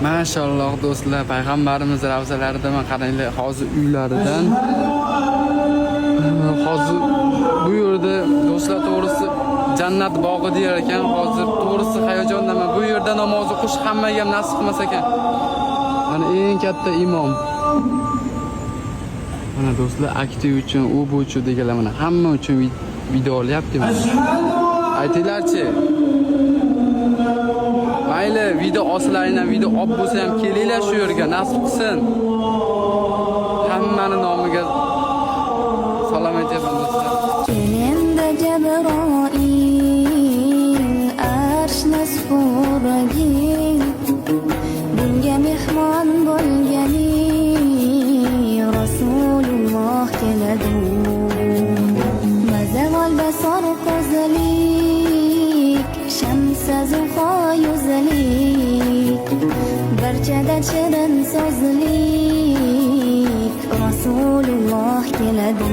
Maşalloh do'stlar, payg'ambarimiz ravzalarida men qaranglar, hozir uylaridan hozir bu yerda do'stlar to'g'risi jannat bog'i deyar ekan. Hozir to'g'risi hayajondaman. Bu yerda namoz o'qish hammaga ham nasib qilmas ekan. Mana eng katta imom. Mana do'stlar, aktiv uchun, u bu uchun deganlar mana hamma uchun video olyapti. Aytinglarchi. Mayli, video oslaringdan video olib bo'lsa ham kelinglar shu yerga, nasib qilsin. Hammani nomiga salom aytaman do'stlar. Elimda Jabroil, arshni so'ragin, bunga mehmon bo'lgani Rasululloh keladi. Mazal basar qo'zalik, shamsa zuho yuzalik, barchada shirin so'zlik Rasululloh keladi.